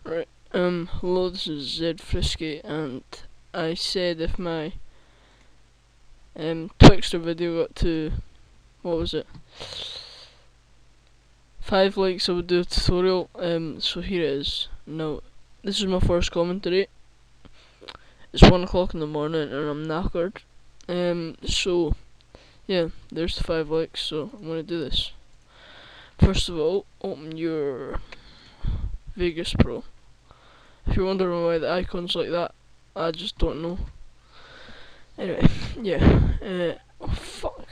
Right, hello, this is Zed Frisky, and I said if my Twixtor video got to, what was it, 5 likes I would do a tutorial, so here it is. Now, this is my first commentary. It's 1 o'clock in the morning and I'm knackered, so, yeah, there's the 5 likes, so I'm gonna do this. First of all, open your Vegas Pro. If you're wondering why the icon's like that, I just don't know. Anyway, yeah, oh fuck.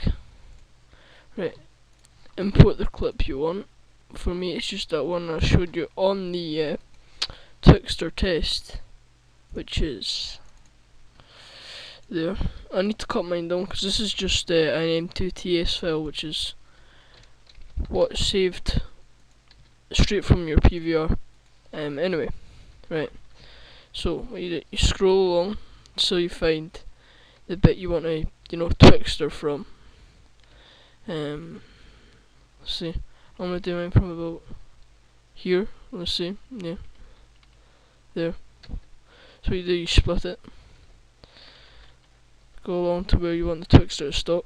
Right, import the clip you want. For me it's just that one I showed you on the Twixtor test, which is there. I need to cut mine down because this is just an M2TS file, which is what's saved straight from your PVR. Anyway, right, so what you do, you scroll along so you find the bit you want to, Twixtor from. Let's see, I'm gonna do mine from about here. Let's see, yeah, there. So what you do, you split it, go along to where you want the Twixtor to stop,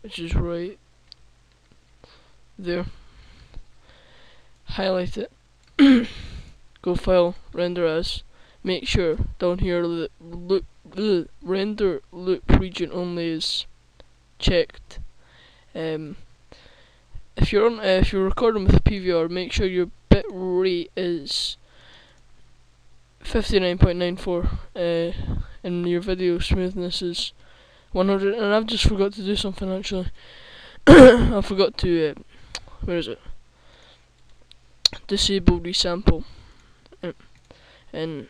which is right there. Highlight it, go file, render as. Make sure down here the render loop region only is checked. If you're recording with a PVR, make sure your bit rate is 59.94, and your video smoothness is 100. And I've just forgot to do something actually. I forgot to where is it? Disable resample, and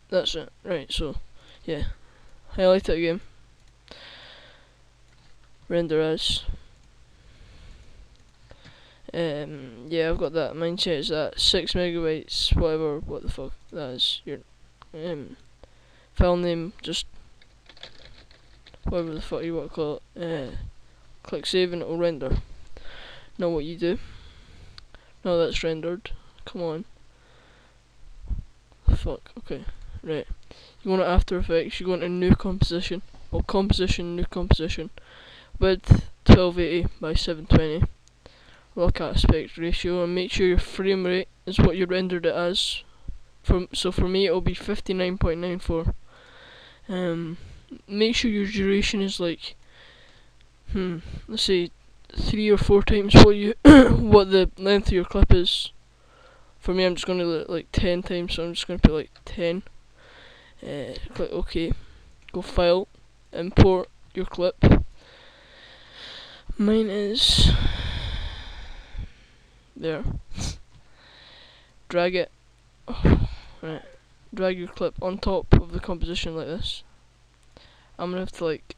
that's it. Right, so yeah, highlight it again, render as. Yeah, I've got that. Mine says that 6 megabytes, whatever. What the fuck? That is your file name. Just whatever the fuck you want to call it. Click save and it'll render. Now what you do? Now that's rendered. Come on. Fuck. Okay. Right. You want to After Effects. You go into new composition. Or composition, new composition. Width 1280 by 720. Look aspect ratio and make sure your frame rate is what you rendered it as. So for me it'll be 59.94. Make sure your duration is like let's say 3 or 4 times what you what the length of your clip is. For me I'm just gonna do like 10 times, so I'm just gonna put like 10. Click OK. Go file, import your clip. Mine is there. Drag it. Right. Drag your clip on top of the composition like this. I'm gonna have to like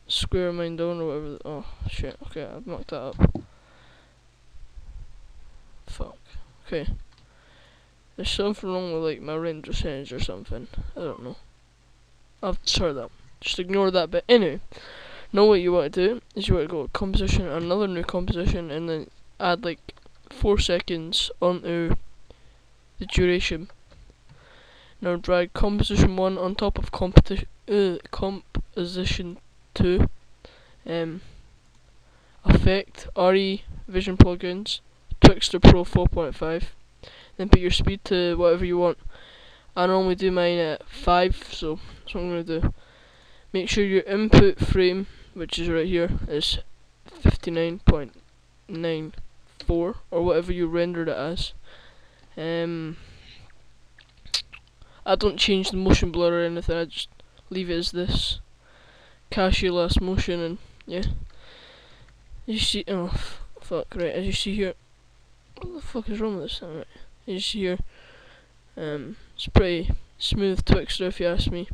square mine down or whatever. Oh shit. Okay, I've marked that up. Fuck. Okay. There's something wrong with like my render settings or something. I don't know. I'll have to sort that. Just ignore that bit. Anyway, now what you want to do is you want to go to composition, another new composition, and then add like 4 seconds onto the duration. Now drag composition 1 on top of composition 2. Effect, RE, Vision plugins, Twixtor Pro 4.5. Then put your speed to whatever you want. I normally do mine at 5, so that's what I'm going to do. Make sure your input frame, which is right here, is 59.94 or whatever you rendered it as. I don't change the motion blur or anything, I just leave it as this. Cache your last motion, and yeah. As you see, oh fuck, right, as you see here, what the fuck is wrong with this? Alright, as you see here, it's pretty smooth Twixtor if you ask me.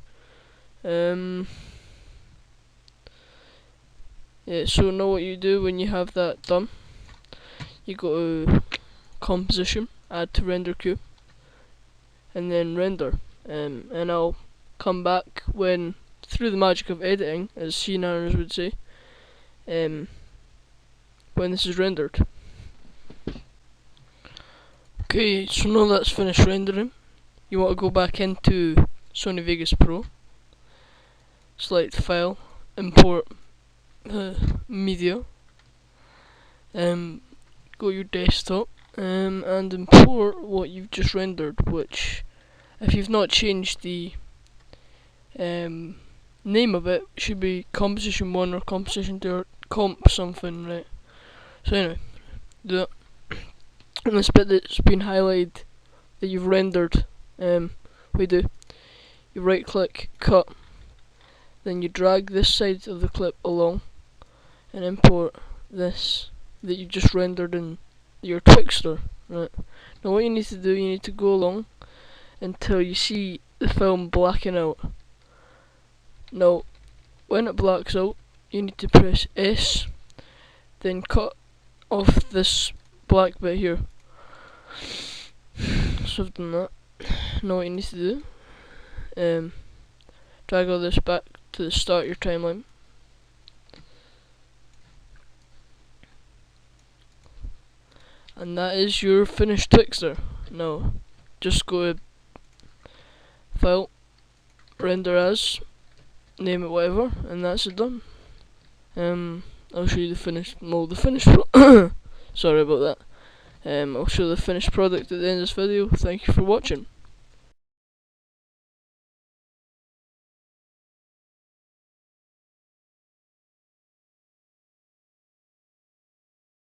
Yeah, so now what you do when you have that done, you go to composition, add to render queue, and then render. And I'll come back when, through the magic of editing, as C9ers would say, when this is rendered. Okay, so now that's finished rendering, you want to go back into Sony Vegas Pro, select File, Import Media, go to your desktop, and import what you've just rendered, which, if you've not changed the name of it, should be Composition 1 or Composition 2 or Comp something, right? So anyway, do that. And this bit that's been highlighted that you've rendered, we do. You right click, cut, then you drag this side of the clip along and import this that you just rendered in your Twixtor, right? Now what you need to do, you need to go along until you see the film blacking out. Now when it blacks out, you need to press S, then cut off this black bit here. So I've done that. Now what you need to do, drag all this back to the start of your timeline. And that is your finished Twixtor. Now, just go to File, Render As, name it whatever, and that's it done. I'll show you the finished, sorry about that. I'll show the finished product at the end of this video. Thank you for watching.